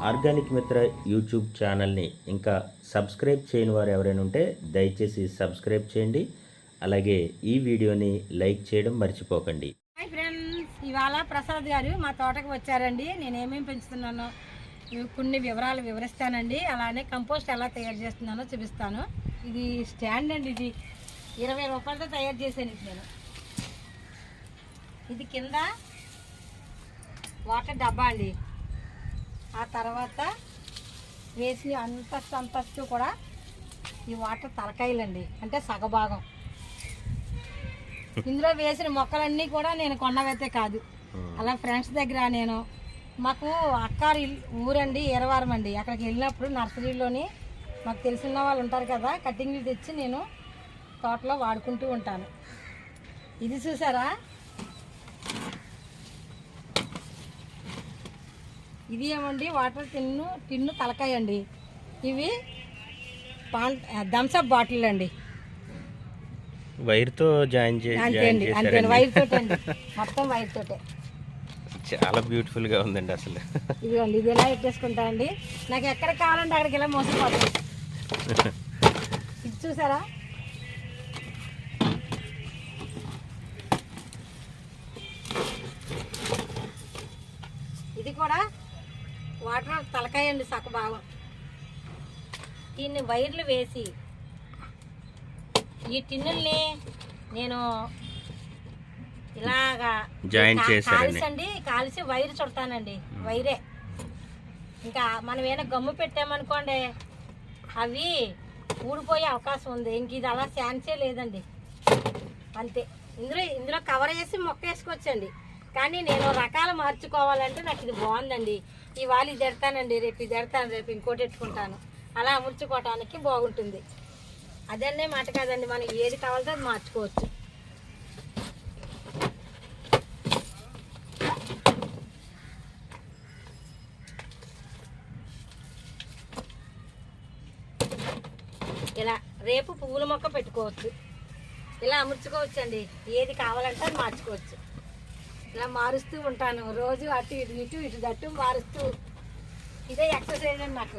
Organic మిత్ర YouTube ఛానల్ని ఇంకా సబ్స్క్రైబ్ చేయని వారు ఎవరైనా ఉంటే దయచేసి సబ్స్క్రైబ్ చేయండి. అలాగే ఈ వీడియోని లైక్ చేయడం మర్చిపోకండి. హాయ్ ఫ్రెండ్స్, ఇవాళ ప్రసాద్ గారు మా తోటకు వచ్చారండి. నేను ఏమేమి పెంచుతున్నానో కొన్ని వివరాలు వివరిస్తానండి. అలానే కంపోస్ట్ ఎలా తయారు చేస్తున్నానో చూపిస్తాను. ఇది స్టాండ్ అండి, ఇది 20 రూపాయలతో తయారు చేశాను నేను. ఇది కింద వాటర్ డబ్బా అండి. ఆ తర్వాత వేసిన అంతస్తు కూడా ఈ వాటర్ తలకాయలండి, అంటే సగభాగం. ఇందులో వేసిన మొక్కలన్నీ కూడా నేను కొన్నవైతే కాదు, అలా ఫ్రెండ్స్ దగ్గర నేను మాకు అక్కారి ఊరండి ఈరవారం అండి. అక్కడికి వెళ్ళినప్పుడు నర్సరీలోని మాకు తెలిసిన వాళ్ళు ఉంటారు కదా, కటింగ్లు తెచ్చి నేను తోటలో వాడుకుంటూ ఉంటాను. ఇది చూసారా, ఇది ఏమండి వాటర్ టిన్ను తలకాయ అండి. ఇవి థమ్స్అప్ బాటిల్ అండి, వైర్తో జాయిన్ అంతే వైర్ తోటి అండి, మొత్తం వైర్ తోటే. చాలా బ్యూటిఫుల్గా ఉందండి అసలు. ఇదిగోండి, ఇది ఎలా పెట్టేసుకుంటా అండి, నాకు ఎక్కడ కావాలంటే అక్కడికి ఇలా మోసపోతుంది. ఇది చూసారా, ఇది కూడా వాటర్ తలకాయ అండి, సగ భాగం. దీన్ని వైర్లు వేసి ఈ టిన్నుల్ని నేను ఇలాగా జాయిన్ చేశానండి. కాల్చి వైర్ చుడతానండి. వైరే ఇంకా మనం ఏమైనా గమ్ము పెట్టామనుకోండి అవి ఊడిపోయే అవకాశం ఉంది. ఇంక ఇది అలా ఛాన్సే లేదండి, అంతే. ఇందులో కవర్ చేసి మొక్క వేసుకోవచ్చండి. కానీ నేను రకాలు మార్చుకోవాలంటే నాకు ఇది బాగుందండి. ఇవాళ ఇది ఎడతానండి, రేపు ఇది ఎడతాను, రేపు ఇంకోటి ఎట్టుకుంటాను. అలా అమర్చుకోవటానికి బాగుంటుంది. అదన్నే మాట కాదండి, మనం ఏది కావాలంటే అది మార్చుకోవచ్చు. ఇలా రేపు పువ్వుల మొక్క పెట్టుకోవచ్చు, ఇలా అమర్చుకోవచ్చు అండి. ఏది కావాలంటే అది మార్చుకోవచ్చు. ఇలా మారుస్తూ ఉంటాను రోజు, అటు ఇటు దట్టు మారుస్తూ. ఇదే ఎక్సర్సైజ్ అండి నాకు.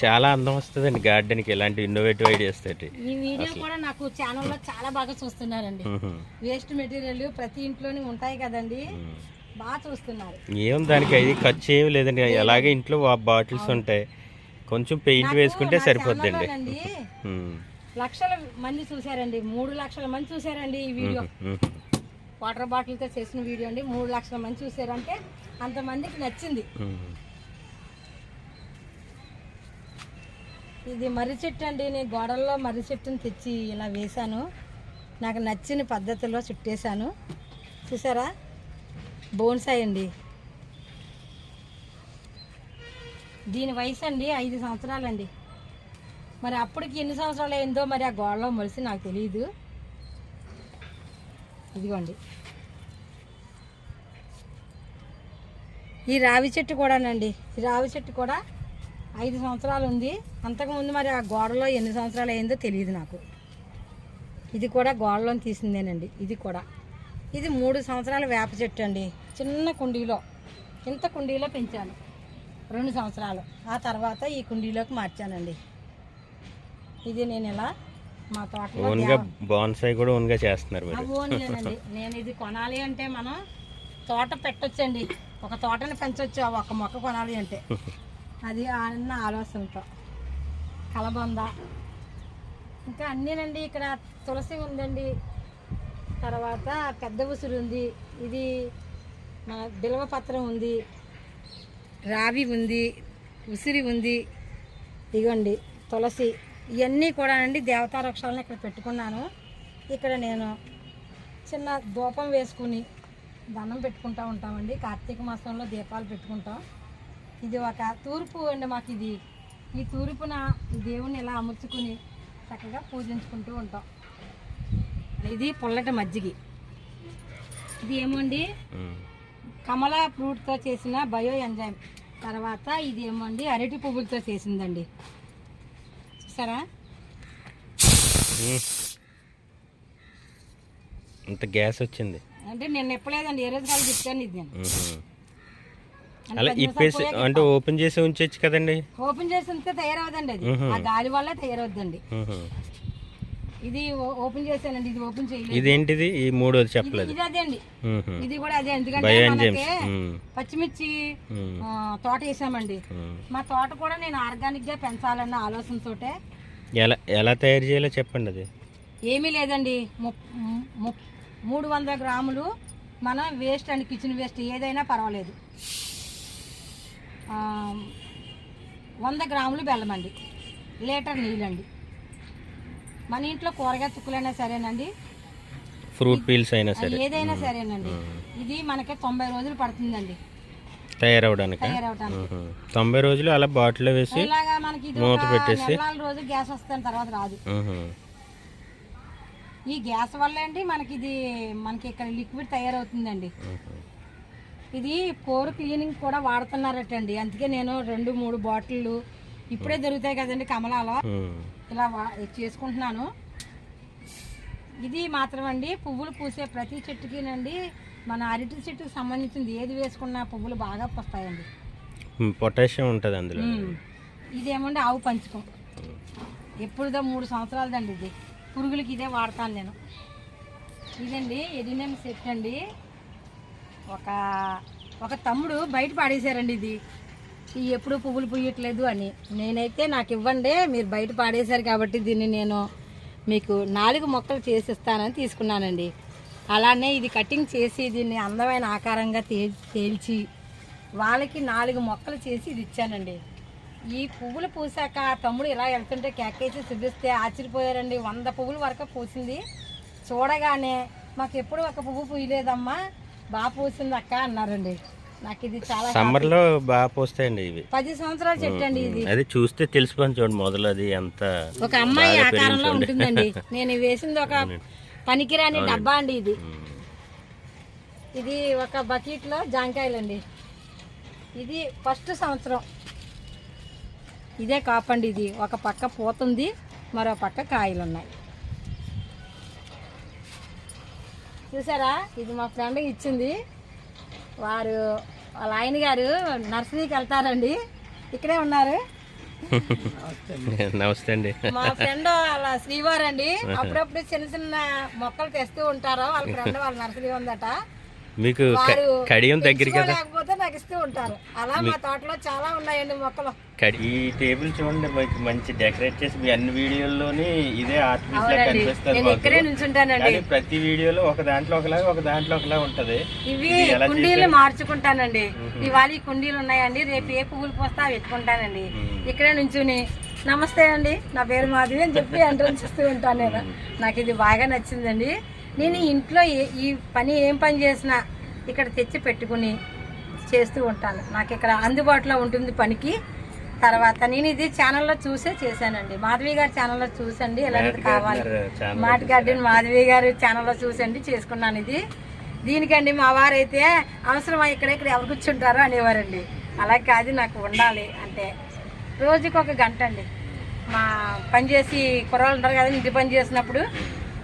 చాలా అందం వస్తుందండి గార్డెన్కి, ఇలాంటి ఇన్నోవేటివ్ ఐడియాస్ తోటి. ఈ వీడియో కూడా నాకు ఛానల్లో చాలా బాగా చూస్తున్నారండి. వేస్ట్ మెటీరియల్ ప్రతి ఇంట్లోనే ఉంటాయి కదండి, బాగా చూస్తున్నారు. ఏం దానికి అది ఖర్చు ఏమి లేదండి, అలాగే ఇంట్లో బాటిల్స్ ఉంటాయి, కొంచెం పెయింట్ వేసుకుంటే సరిపోద్దండి. లక్షల మంది చూసారండి, 3 లక్షల మంది చూసారండి ఈ వీడియో. వాటర్ బాటిల్తో చేసిన వీడియో అండి, 3 లక్షల మంది చూసారంటే అంతమందికి నచ్చింది. ఇది మర్రి చెట్టు అండి. నేను గోడల్లో మర్రి చెట్టుని తెచ్చి ఇలా వేశాను, నాకు నచ్చిన పద్ధతిలో చుట్టేశాను. చూసారా, బోన్సాయి అండి. దీని వయసు అండి 5 సంవత్సరాలండి. మరి అప్పటికి ఎన్ని సంవత్సరాలు అయిందో మరి ఆ గోడలో మొలిసి నాకు తెలియదు. ఇదిగోండి, ఈ రావి చెట్టు కూడానండి. ఈ రావి చెట్టు కూడా 5 సంవత్సరాలు ఉంది. అంతకుముందు మరి ఆ గోడలో ఎన్ని సంవత్సరాలు అయిందో తెలియదు నాకు. ఇది కూడా గోడలో తీసిందేనండి. ఇది 3 సంవత్సరాల వేప చెట్టు అండి. చిన్న కుండీలో, ఇంత కుండీలో పెంచాను 2 సంవత్సరాలు. ఆ తర్వాత ఈ కుండీలోకి మార్చానండి. ఇది నేను ఇలా మా తోటలో బోన్సాయి కూడా ఓన్గా చేస్తున్నారు. ఓన్లేనండి. నేను ఇది కొనాలి అంటే మనం తోట పెట్టొచ్చండి, ఒక తోటని పెంచవచ్చు. ఒక మొక్క కొనాలి అంటే అది అన్న ఆలోచనతో. కలబంద ఇంకా అన్నీనండి. ఇక్కడ తులసి ఉందండి, తర్వాత పెద్ద ఉసిరి ఉంది, ఇది మన బిల్వపత్రం ఉంది, రావి ఉంది, ఉసిరి ఉంది, ఇగోండి తులసి. ఇవన్నీ కూడా అండి దేవతా వృక్షాలను ఇక్కడ పెట్టుకున్నాను. ఇక్కడ నేను చిన్న ధూపం వేసుకుని దండం పెట్టుకుంటూ ఉంటామండి. కార్తీక మాసంలో దీపాలు పెట్టుకుంటాం. ఇది ఒక తూర్పు అండి మాకు. ఈ తూర్పున దేవుణ్ణి ఇలా అమర్చుకుని చక్కగా పూజించుకుంటూ ఉంటాం. ఇది పుల్లటి మజ్జిగి. ఇది ఏమోండి కమల ఫ్రూట్తో చేసిన బయో ఎంజైమ్. తర్వాత ఇది ఏమోండి అరటి పువ్వులతో చేసిందండి. చూసారా, ఇంత గ్యాస్ వచ్చింది అంటే నేను ఎప్పలేదండి, ఏ రోజు కాదు చెప్తాను. ఇది నేను అలా ఇప్పేసి అంటే ఓపెన్ చేసి ఉంచొచ్చు కదండి. ఓపెన్ చేసి ఉంటే తయారవుదండి, అది ఆ గాలి వల్ల తయారవుద్దండి. ఇది ఓపెన్ చేశానండి, ఇది ఓపెన్ చేయలేదు. ఇదేంటిది ఈ మూడోది చెప్పలేదు. ఇది అదే అండి, ఇది కూడా అదే. ఎందుకంటే పచ్చిమిర్చి తోట వేసామండి. మా తోట కూడా నేను ఆర్గానిక్ గా పెంచాలన్న ఆలోచనతోటే. ఎలా తయారు చేయాలో చెప్పండి. అది ఏమీ లేదండి, 300 గ్రాములు మన వేస్ట్ అండి, కిచెన్ వేస్ట్ ఏదైనా పర్వాలేదు. 100 గ్రాములు బెల్లం అండి, లీటర్ నీళ్ళండి. మన ఇంట్లో కూరగాయ తుక్కులైనా సరేనండి, ఫ్రూట్ పీల్స్ అయినా సరే ఏదైనా సరేనండి. ఇది మనకి 90 రోజులు పడుతుందండి తయారవడానికి. 90 రోజులు అలా బాటిల్లో వేసి ఇలాగా మనకి మూత పెట్టేసి 4 రోజులు గ్యాస్ వస్తాను, తర్వాత రాదు. ఈ గ్యాస్ వల్ల అండి మనకి ఇక్కడ లిక్విడ్ తయారవుతుందండి. ఇది కోర్ క్లీనింగ్ కూడా వాడుతున్నారటండి. అందుకే నేను 2-3 బాటిళ్ళు ఇప్పుడే దొరుకుతాయి కదండి కమలాలో, ఇలా చేసుకుంటున్నాను. ఇది మాత్రం అండి పువ్వులు పూసే ప్రతి చెట్టుకినండి, మన అరటి చెట్టుకు సంబంధించింది ఏది వేసుకున్నా పువ్వులు బాగా పూస్తాయండి. పొటాషియం ఉంటుంది అందులో. ఇదేమండి ఆవు పంచకం, ఎప్పుడుదో 3 సంవత్సరాలదండి. ఇది పురుగులకి ఇదే వాడతాను నేను. ఇదండి ఎడినమ్ సెట్ అండి. ఒక తమ్ముడు బయట పాడేశారండి ఇది ఎప్పుడు పువ్వులు పూయట్లేదు అని. నేనైతే నాకు ఇవ్వండి, మీరు బయట పాడేశారు కాబట్టి దీన్ని నేను మీకు 4 మొక్కలు చేసిస్తానని తీసుకున్నానండి. అలానే ఇది కటింగ్ చేసి దీన్ని అందమైన ఆకారంగా తేల్చి వాళ్ళకి 4 మొక్కలు చేసి ఇది ఇచ్చానండి. ఈ పువ్వులు పూసాక తమ్ముడు ఇలా వెళ్తుంటే కేకేసి చూపిస్తే ఆశ్చర్యపోయారండి. 100 పువ్వుల వరకు పూసింది. చూడగానే మాకు ఎప్పుడు ఒక పువ్వు పూయలేదమ్మా, బాగా పూసింది అక్క అన్నారండి. నాకు ఇది చాలా సమ్మర్ లో బాగా పూస్తాయండి ఇవి. 10 సంవత్సరాల చెట్టు అండి ఇది. అది చూస్తే తెలిసిపోయింది చూడండి, మొదలు అది ఎంత ఒక అమ్మాయి ఆకారంలో ఉంటుందండి. నేను వేసింది ఒక పనికిరాని డబ్బా అండి ఇది. ఇది ఒక బకెట్ లో జాంకాయలండి. ఇది ఫస్ట్ సంవత్సరం ఇదే కాపండి. ఇది ఒక పక్క పోతుంది, మరో పక్క కాయలు ఉన్నాయి. చూసారా, ఇది మా ఫ్రెండ్ ఇచ్చింది. వాళ్ళ ఆయన గారు నర్సరీకి వెళ్తారండి, ఇక్కడే ఉన్నారు. నమస్తే అండి. మా ఫ్రెండ్ వాళ్ళ శ్రీవారు అండి, అప్పుడప్పుడు చిన్న చిన్న మొక్కలు తెస్తూ ఉంటారు. వాళ్ళ ఫ్రెండ్ వాళ్ళ నర్సరీ ఉందట, మీకు కడియం దగ్గర కదా, లేకపోతే నాకు ఇస్తూ ఉంటారు. అలా మా తోటలో చాలా ఉన్నాయండి మొక్కలు. ఈ టేబుల్ చూడండి, మీకు మంచి డెకరేట్ చేసి మీ అన్ని వీడియోల్లోని ఇదే ఆర్ట్ పీస్ లా కనిపిస్తుంది. ఇక్కడే నుంచుంటానండి, ప్రతి వీడియోలో ఒక దాంట్లో ఒకలాగా ఒక దాంట్లో ఒకలా ఉంటది. ఇవి కుండీలు మార్చుకుంటానండి. ఇవాళ ఈ కుండీలు ఉన్నాయండి, రేపు ఏ పువ్వులు పోస్తా పెట్టుకుంటానండి. ఇక్కడే నుంచుని నమస్తే అండి, నా పేరు మాధవి అని చెప్పి ఎంట్రన్స్ ఇస్తూ ఉంటాను నేను. నాకు ఇది బాగా నచ్చిందండి. నేను ఇంట్లో ఈ పని ఏం పని చేసినా ఇక్కడ తెచ్చి పెట్టుకుని చేస్తూ ఉంటాను. నాకు ఇక్కడ అందుబాటులో ఉంటుంది పనికి. తర్వాత నేను ఇది ఛానల్లో చూసే చేశానండి, మాధవి గారి ఛానల్లో చూసండి. ఎలాంటిది కావాలి, మాట గార్డెన్ మాధవి గారి ఛానల్లో చూసండి చేసుకున్నాను ఇది. దీనికండి మా వారైతే అవసరమా ఇక్కడ ఎవరు కూర్చుంటారో అనేవారండి. అలా కాదు, నాకు ఉండాలి అంటే రోజుకి 1 గంట అండి. మా పని చేసి కుర్రాళ్ళు ఉంటారు కదా, ఇంటి పని చేసినప్పుడు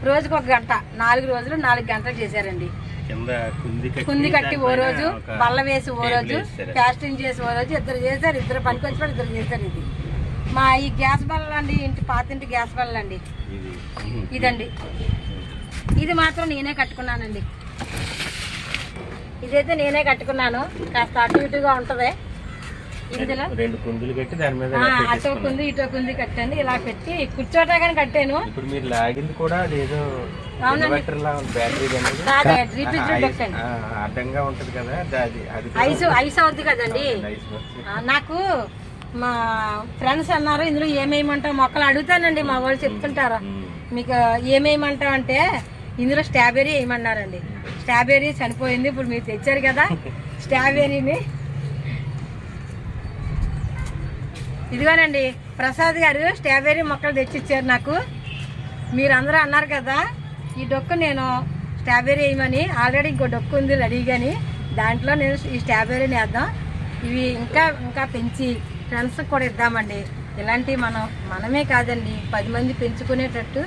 రోజుకి 1 గంట, 4 రోజులు 4 గంటలు చేశారండి. కుంది కట్టి ఓ రోజు, బల్ల వేసి ఓ రోజు, ప్లాస్టింగ్ చేసి ఓ రోజు, ఇద్దరు చేశారు. ఇద్దరు పనికి వచ్చి ఇద్దరు చేశారు. ఇది మా ఈ గ్యాస్ బల్లలు అండి, పాతింటి గ్యాస్ బల్లలు అండి. ఇదండి, ఇది మాత్రం నేనే కట్టుకున్నానండి. ఇదైతే నేనే కట్టుకున్నాను, కాస్త అటు ఇటుగా ఉంటది. ఇందులో 2 కుందులు కట్టి దాని మీద అటో కుంది ఇటో కుంది కట్టండి, ఇలా పెట్టి కూర్చోటాగానే కట్టాను. ఇప్పుడు మీరు లాగింది కూడా అదేదో అడ్డంగా ఉంటది కదా, ఐస్ అవుద్ది కదండి. నాకు మా ఫ్రెండ్స్ అన్నారు ఇందులో ఏమేయమంటావు మొక్కలు అడుగుతానండి, మా వాళ్ళు చెప్తుంటారా మీకు ఏమేయమంటావు అంటే ఇందులో స్ట్రాబెర్రీ వేయమన్నారండి. స్ట్రాబెర్రీ చనిపోయింది, ఇప్పుడు మీరు తెచ్చారు కదా స్ట్రాబెర్రీని. ఇదిగోనండి ప్రసాద్ గారు స్ట్రాబెర్రీ మొక్కలు తెచ్చిచ్చారు నాకు. మీరందరూ అన్నారు కదా ఈ డొక్కు నేను స్ట్రాబెర్రీ వేయమని, ఆల్రెడీ ఇంకో డొక్కు ఉంది రెడీగాని, దాంట్లో నేను ఈ స్ట్రాబెర్రీని వేద్దాం. ఇవి ఇంకా పెంచి ఫ్రెండ్స్కి కూడా ఇద్దామండి. ఇలాంటివి మనమే కాదండి 10 మంది పెంచుకునేటట్టు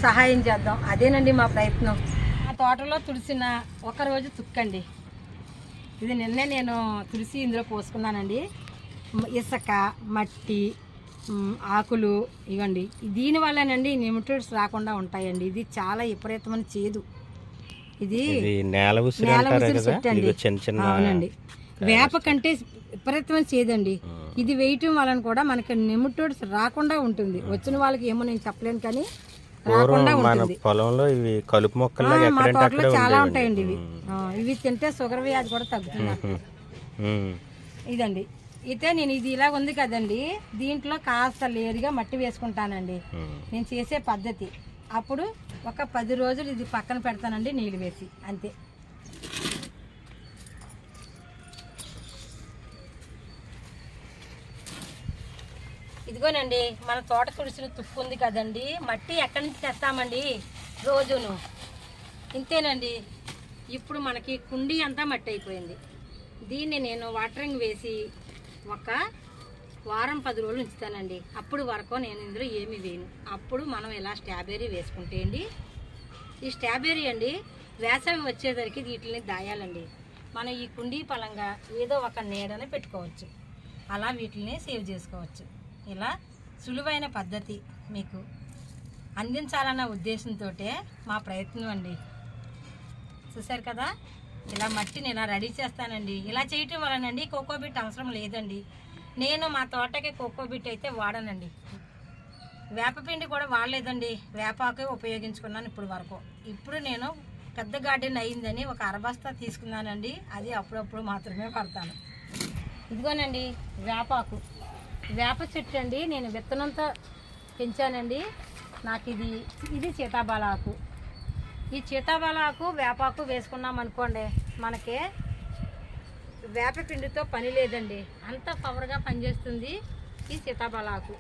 సహాయం చేద్దాం, అదేనండి మా ప్రయత్నం. ఆ తోటలో తుడిసిన 1 రోజు తుక్కండి. ఇది నిన్నే నేను తులసి ఇందులో పోసుకున్నానండి. ఇసుక, మట్టి, ఆకులు ఇవ్వండి. దీనివల్లనండి నెమటోడ్స్ రాకుండా ఉంటాయండి. ఇది చాలా విపరీతమైన చేదు. ఇది నేల ఉసిరి చెట్టు అండి. అవునండి, వేప కంటే విపరీతమైన చేదండి. ఇది వేయటం వలన కూడా మనకి నెమటోడ్స్ రాకుండా ఉంటుంది. వచ్చిన వాళ్ళకి ఏమో నేను చెప్పలేను కానీ రాకుండా ఉంటుంది. పొలంలో ఇవి కలుపు మొక్కలు మా తోటలో చాలా ఉంటాయండి ఇవి. ఇవి తింటే షుగర్ వ్యాధి కూడా తగ్గుతుంది. ఇదండి. అయితే నేను ఇది ఇలా ఉంది కదండి, దీంట్లో కాస్త లేరుగా మట్టి వేసుకుంటానండి. నేను చేసే పద్ధతి. అప్పుడు ఒక 10 రోజులు ఇది పక్కన పెడతానండి నీళ్ళు వేసి, అంతే. ఇదిగోనండి మన తోట తుడిసిన తుప్పు ఉంది కదండి, మట్టి ఎక్కడి నుంచి తెస్తామండి రోజును, ఇంతేనండి. ఇప్పుడు మనకి కుండీ అంతా మట్టి అయిపోయింది. దీన్ని నేను వాటరింగ్ వేసి ఒక వారం 10 రోజులు ఉంచుతానండి. అప్పుడు వరకు నేను ఇందులో ఏమి వేయను. అప్పుడు మనం ఇలా స్ట్రాబెర్రీ వేసుకుంటే అండి, ఈ స్ట్రాబెర్రీ అండి వేసవి వచ్చేసరికి వీటిని దాయాలండి. మనం ఈ కుండీ పలంగా ఏదో ఒక నీడని పెట్టుకోవచ్చు, అలా వీటిని సేవ్ చేసుకోవచ్చు. ఇలా సులువైన పద్ధతి మీకు అందించాలన్న ఉద్దేశంతో మా ప్రయత్నం అండి. చూసారు కదా, ఇలా మట్టిని ఇలా రెడీ చేస్తానండి. ఇలా చేయటం వలనండి కోకోబిట్ అవసరం లేదండి. నేను మా తోటకి కోకోబిట్ అయితే వాడనండి. వేపపిండి కూడా వాడలేదండి, వేపాకే ఉపయోగించుకున్నాను ఇప్పుడు వరకు. ఇప్పుడు నేను పెద్ద గార్డెన్ అయ్యిందని ఒక అరబస్తా తీసుకున్నానండి. అది అప్పుడప్పుడు మాత్రమే పడతాను. ఇదిగోనండి వేపాకు, వేప చెట్టు అండి. నేను విత్తనంతో పెంచానండి. నాకు ఇది సీతాబాలాకు. ఈ సీతాబాలాకు వేపాకు వేసుకున్నాం అనుకోండి, మనకి వేప పిండితో పని లేదండి, అంత పవర్గా పనిచేస్తుంది ఈ సీతాబాలాకు.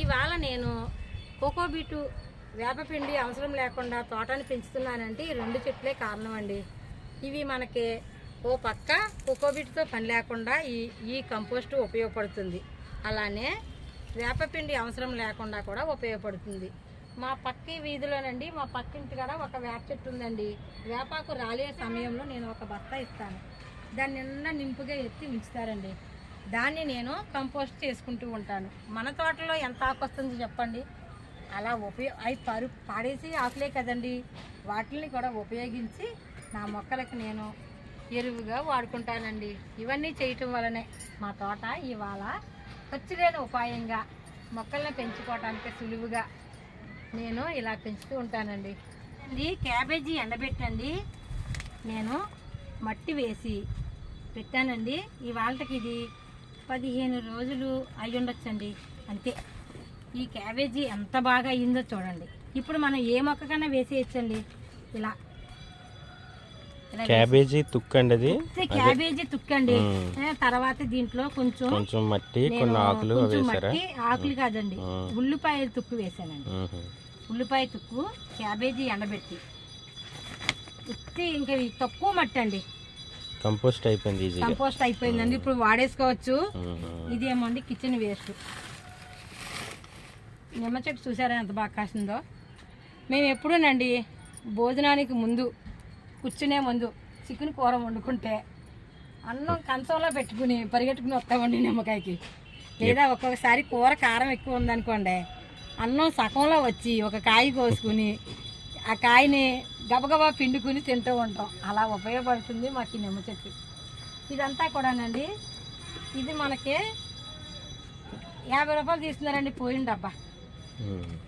ఇవాళ నేను కోకోబీటు వేపపిండి అవసరం లేకుండా తోటని పెంచుతున్నానంటే ఈ 2 చెట్లే కారణం అండి. ఇవి మనకి ఓ పక్క కోకోబీటుతో పని లేకుండా ఈ కంపోస్టు ఉపయోగపడుతుంది. అలానే వేపపిండి అవసరం లేకుండా కూడా ఉపయోగపడుతుంది. మా పక్క వీధిలోనండి, మా పక్కింటి కాడ ఒక వేప చెట్టు ఉందండి. వేపాకు రాలే సమయంలో నేను ఒక బస్తా ఇస్తాను. దాన్ని నిండా నింపుగా ఎత్తి ఉంచుతారండి. దాన్ని నేను కంపోస్ట్ చేసుకుంటూ ఉంటాను. మన తోటలో ఎంత ఆకు వస్తుందో చెప్పండి. అలా అవి పాడేసి ఆకులే కదండి, వాటిని కూడా ఉపయోగించి నా మొక్కలకు నేను ఎరువుగా వాడుకుంటానండి. ఇవన్నీ చేయటం వలనే మా తోట ఇవాళ ఖర్చు లేని ఉపాయంగా మొక్కల్ని పెంచుకోవటానికి సులువుగా నేను ఇలా పెంచుతూ ఉంటానండి. ఇది క్యాబేజీ ఎండబెట్టండి, నేను మట్టి వేసి పెట్టానండి. ఇవాళకి ఇది 15 రోజులు అయి ఉండొచ్చండి, అంతే. ఈ క్యాబేజీ ఎంత బాగా అయ్యిందో చూడండి. ఇప్పుడు మనం ఏ మొక్క కన్నా వేసేయచ్చండి. ఇలా క్యాబేజీ తుక్కండి, అది క్యాబేజీ తుక్కండి. తర్వాత దీంట్లో కొంచెం మట్టి, కొన్ని ఆకులు, ఆకులు కాదండి, ఉల్లిపాయ తుక్కు వేసానండి. ఉల్లిపాయ తుక్కు, క్యాబేజీ ఎండబెట్టి ఉత్తి, ఇంకా తక్కువ మట్టి అండి. కంపోస్ట్ అయిపోయిందండి. ఇప్పుడు వాడేసుకోవచ్చు. ఇదేమో అండి కిచెన్ వేస్ట్. నిమ్మ చెట్టు చూసారా ఎంత బాగా కాసిందో. మేము ఎప్పుడూనండి భోజనానికి ముందు కూర్చునే ముందు చికెన్ కూర వండుకుంటే అన్నం కంచంలో పెట్టుకుని పరిగెట్టుకుని వస్తామండి నిమ్మకాయకి. లేదా ఒక్కొక్కసారి కూర కారం ఎక్కువ ఉందనుకోండి, అన్నం సగంలో వచ్చి ఒక కాయ కోసుకుని ఆ కాయని గబగబా పిండుకుని తింటూ ఉంటాం. అలా ఉపయోగపడుతుంది మాకు ఈ నిమ్మ చెట్టు. ఇదంతా కూడానండి, ఇది మనకి 50 రూపాయలు తీసుకున్నారండి. పోయిన డబ్బా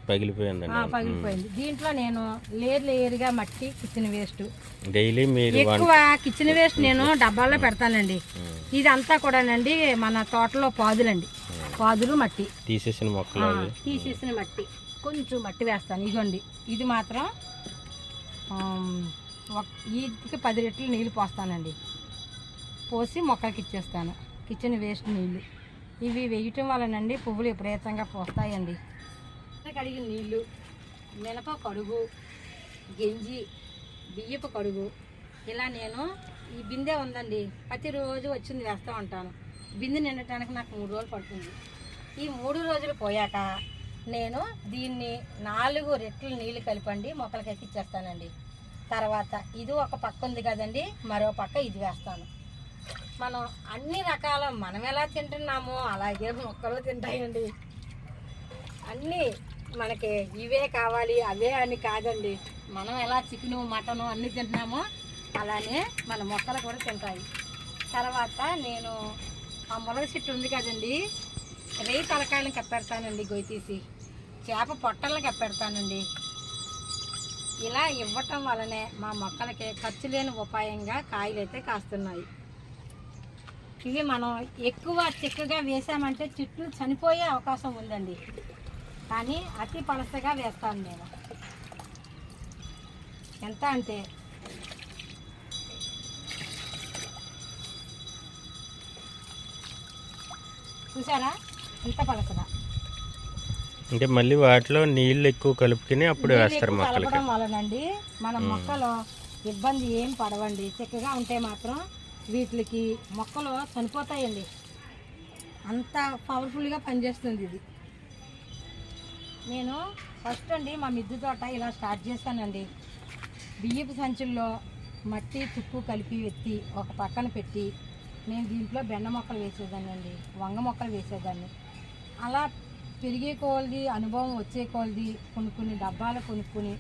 పగిలిపోయింది. దీంట్లో నేను లేయర్గా మట్టి, కిచెన్ వేస్ట్, డైలీ ఎక్కువ కిచెన్ వేస్ట్ నేను డబ్బాల్లో పెడతానండి. ఇదంతా కూడానండి మన తోటలో పాదులండి, పాదులు మట్టి తీసేసిన మట్టి, కొంచెం మట్టి వేస్తాను. ఇదిగోండి, ఇది మాత్రం వీటికి 10 రెట్లు నీళ్ళు పోస్తానండి. పోసి మొక్కలకి ఇచ్చేస్తాను కిచెన్ వేస్ట్ నీళ్ళు. ఇవి వేయటం వలనండి పువ్వులు విపరీతంగా పోస్తాయండి. కడిగిన నీళ్ళు, మినప కడుగు, గెంజి, బియ్యపు కడుగు, ఇలా నేను ఈ బిందె ఉందండి, ప్రతిరోజు వచ్చింది వేస్తూ ఉంటాను. బిందె నిండటానికి నాకు 3 రోజులు పడుతుంది. ఈ 3 రోజులు పోయాక నేను దీన్ని 4 రెట్లు నీళ్ళు కలిపండి మొక్కలకైతే ఇచ్చేస్తానండి. తర్వాత ఇది ఒక పక్క ఉంది కదండి, మరో పక్క ఇది వేస్తాను. మనం అన్ని రకాల మనం ఎలా తింటున్నామో అలాగే మొక్కలు తింటాయండి. అన్నీ మనకి ఇవే కావాలి అవే అని కాదండి. మనం ఎలా చికెను మటను అన్నీ తింటున్నామో అలానే మన మొక్కలు కూడా తింటాయి. తర్వాత నేను ఆ మునగ చెట్టు ఉంది కదండి, రేయి తలకాయలను కప్పెడతానండి, గొయ్యి తీసి చేప పొట్టలను కప్పెడతానండి. ఇలా ఇవ్వటం వలనే మా మొక్కలకి ఖర్చు లేని ఉపాయంగా కాయలు అయితే కాస్తున్నాయి. ఇవి మనం ఎక్కువ చిక్కగా వేసామంటే చెట్లు చనిపోయే అవకాశం ఉందండి. కానీ అతి పలసగా వేస్తాను నేను. ఎంత అంటే చూసారా ఎంత పలసగా. అంటే మళ్ళీ వాటిలో నీళ్ళు ఎక్కువ కలుపుకొని అప్పుడు వేస్తారు మొక్కలకి. కలపడం వలనండి మన మొక్కలు ఇబ్బంది ఏం పడవండి. చిక్కగా ఉంటే మాత్రం వీటికి మొక్కలు చనిపోతాయండి. అంత పవర్ఫుల్గా పనిచేస్తుంది ఇది. నేను ఫస్ట్ అండి మా మిద్దె తోట ఇలా స్టార్ట్ చేశానండి. బియ్యపు సంచుల్లో మట్టి తుక్కు కలిపి ఎత్తి ఒక పక్కన పెట్టి నేను దీంట్లో బెండ మొక్కలు వేసేదాన్ని అండి, వంగ మొక్కలు వేసేదాన్ని. అలా పెరిగే కొలది అనుభవం వచ్చే కొలది కొన్ని డబ్బాలు కొనుక్కుని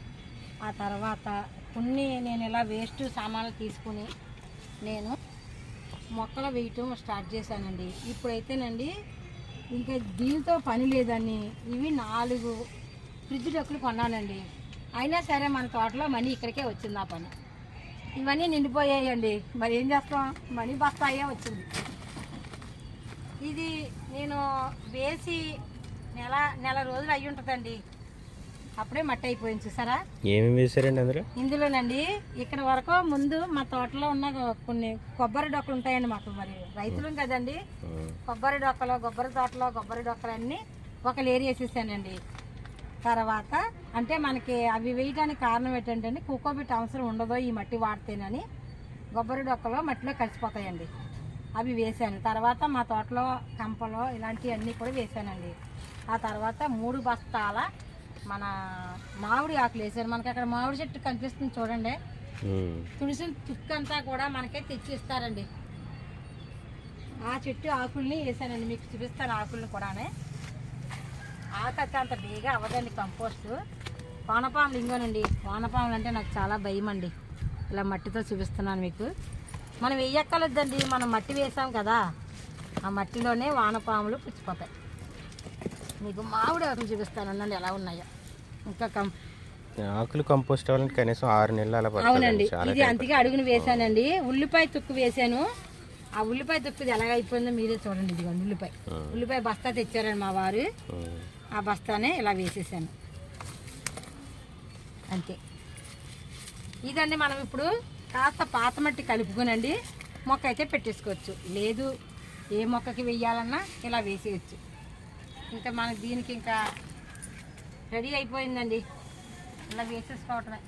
ఆ తర్వాత కొన్ని నేను ఇలా వేస్ట్ సామాన్లు తీసుకుని నేను మొక్కలు వేయటం స్టార్ట్ చేశానండి. ఇప్పుడైతేనండి ఇంకా దీంతో పని లేదని ఇవి 4 ఫ్రిడ్జ్ డొక్కులు కొన్నానండి. అయినా సరే మన తోటలో మనీ ఇక్కడికే వచ్చింది. ఆ పని ఇవన్నీ నిండిపోయాయండి. మరి ఏం చేస్తాం, మనీ బస్తాయే వచ్చింది. ఇది నేను వేసి నెల రోజులు అయ్యి ఉంటుందండి. అప్పుడే మట్టి అయిపోయింది. చూసారా ఏమేమి వేసారండి అందులో? ఇందులోనండి ఇక్కడ వరకు ముందు మా తోటలో ఉన్న కొన్ని కొబ్బరి డొక్కలు ఉంటాయండి. మాకు మరి రైతులు కదండి, కొబ్బరి డొక్కలు, కొబ్బరి తోటలో కొబ్బరి డొక్కలు అన్నీ ఒక లేరు వేసేసానండి. తర్వాత అంటే మనకి అవి వేయడానికి కారణం ఏంటంటే కుకోబిట్ అవసరం ఉండదో ఈ మట్టి వాడితేనని కొబ్బరి డొక్కలో మట్టిలో కలిసిపోతాయండి. అవి వేసాను. తర్వాత మా తోటలో కంపలో ఇలాంటివన్నీ కూడా వేసానండి. ఆ తర్వాత 3 బస్తాల మన మామిడి ఆకులు వేసాను. మనకి అక్కడ మామిడి చెట్టు కనిపిస్తుంది చూడండి, తులసి తుక్కంతా కూడా మనకే తెచ్చి ఇస్తారండి. ఆ చెట్టు ఆకుల్ని వేసానండి. మీకు చూపిస్తాను ఆకుల్ని కూడానే. ఆకైతే అంత బేగా అవ్వదండి కంపోస్ట్. వానపాములు ఇంకోనండి, వానపాములు అంటే నాకు చాలా భయం అండి. ఇలా మట్టితో చూపిస్తున్నాను మీకు. మనం వేయక్కర్లేదండి, మనం మట్టి వేసాం కదా, ఆ మట్టిలోనే వానపాములు పుచ్చిపోతాయి. మీకు మామిడి ఆకులు చూపిస్తాను అనండి ఎలా ఉన్నాయో. ఇంకా ఆకులు కంపోస్ట్ అవ్వాలంటే కనీసం 6 నెలలు అలా పడుతుంది. అవునండి, ఇది అంతగా అడుగును వేసానండి. ఉల్లిపాయ తుక్కు వేసాను. ఆ ఉల్లిపాయ తుక్కుది ఎలాగ అయిపోయిందో మీరే చూడండి. ఇదిగోండి ఉల్లిపాయ బస్తా తెచ్చారండి మా వారు. ఆ బస్తానే ఇలా వేసేసాను అంతే. ఇదండి మనం ఇప్పుడు కాస్త పాత మట్టి కలుపుకోనండి మొక్క అయితే పెట్టేసుకోవచ్చు. లేదు ఏ మొక్కకి వెయ్యాలన్నా ఇలా వేసేయచ్చు. ఇంకా మనకి దీనికి ఇంకా రెడీ అయిపోయిందండి, ఇలా వేసేసుకోవటమే.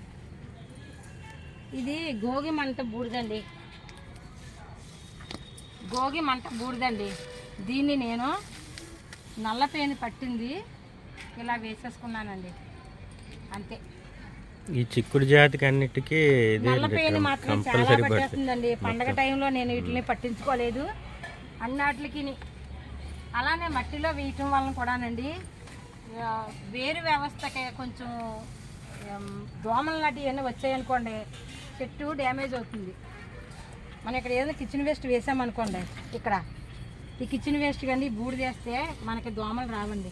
ఇది గోగి మంట బూడిదండి, గోగి మంట బూడిదండి. దీన్ని నేను నల్లపేను పట్టింది ఇలా వేసేసుకున్నానండి అంతే. ఈ చిక్కుడు జాతికి అన్నిటికీ నల్లపేను మాత్రం చాలా పట్టేస్తుందండి. పండగ టైంలో నేను వీటిని పట్టించుకోలేదు అన్నిటికి. అలానే మట్టిలో వేయటం వలన కూడానండి వేరు వ్యవస్థకి కొంచెం దోమలు లాంటివి ఏమైనా వచ్చాయనుకోండి చెట్టు డ్యామేజ్ అవుతుంది. మనం ఇక్కడ ఏదైనా కిచెన్ వేస్ట్ వేసామనుకోండి, ఇక్కడ ఈ కిచెన్ వేస్ట్ కానీ బూడిద వేస్తే మనకి దోమలు రావండి.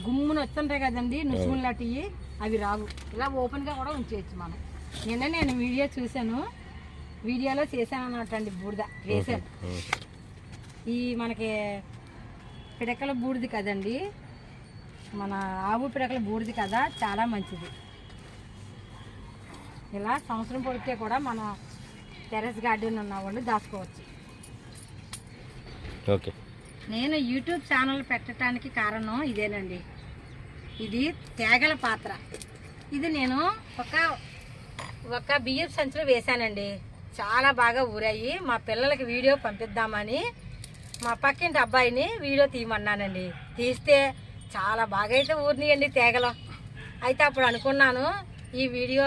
గుమ్మును వస్తుంటాయి కదండి నుసుములు లాంటివి, అవి రావు. ఇలా ఓపెన్గా కూడా ఉంచేయచ్చు మనం. నేను వీడియో చూశాను, వీడియోలో చేశాను అన్నమాట అండి. బూడిద వేసాను. ఈ మనకి పిడకల బూడిది కదండి, మన ఆవు పిడకల బూడిది కదా, చాలా మంచిది. ఇలా సంవత్సరం పొడితే కూడా మనం టెర్రస్ గార్డెన్ ఉన్న వాళ్ళు దాచుకోవచ్చు. ఓకే, నేను యూట్యూబ్ ఛానల్ పెట్టడానికి కారణం ఇదేనండి. ఇది తేగల పాత్ర. ఇది నేను ఒక బియ్యం సంచులు వేశానండి. చాలా బాగా ఊరాయి. మా పిల్లలకి వీడియో పంపిద్దామని మా పక్కింటి అబ్బాయిని వీడియో తీయమన్నానండి. తీస్తే చాలా బాగా అయితే ఊరినాయండి తేగలు. అయితే అప్పుడు అనుకున్నాను ఈ వీడియో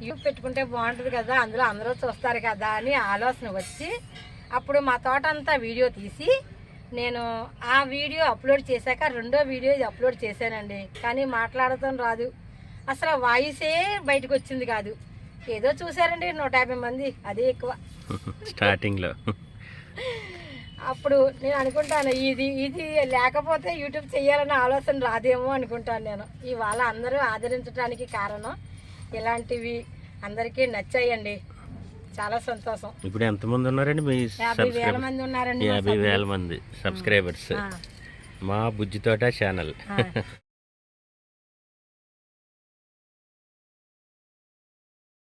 యూట్యూబ్ పెట్టుకుంటే బాగుంటుంది కదా, అందులో అందరూ చూస్తారు కదా అని ఆలోచన వచ్చి అప్పుడు మా తోట అంతా వీడియో తీసి నేను ఆ వీడియో అప్లోడ్ చేశాక రెండో వీడియో ఇది అప్లోడ్ చేశానండి. కానీ మాట్లాడటం రాదు, అసలు వాయిసే బయటకు వచ్చింది కాదు. ఏదో చూసారండి 150 మంది, అదే ఎక్కువ స్టార్టింగ్లో. అప్పుడు నేను అనుకుంటాను ఇది లేకపోతే యూట్యూబ్ చేయాలన్న ఆలోచన రాదేమో అనుకుంటాను నేను. ఇవాళ అందరూ ఆదరించడానికి కారణం ఇలాంటివి అందరికీ నచ్చాయండి, చాలా సంతోషం. ఇప్పుడు ఎంతమంది ఉన్నారండి మీ 50,000 మంది ఉన్నారండి. 50,000 మంది సబ్స్క్రైబర్స్ మా బుజ్జి తోట ఛానల్.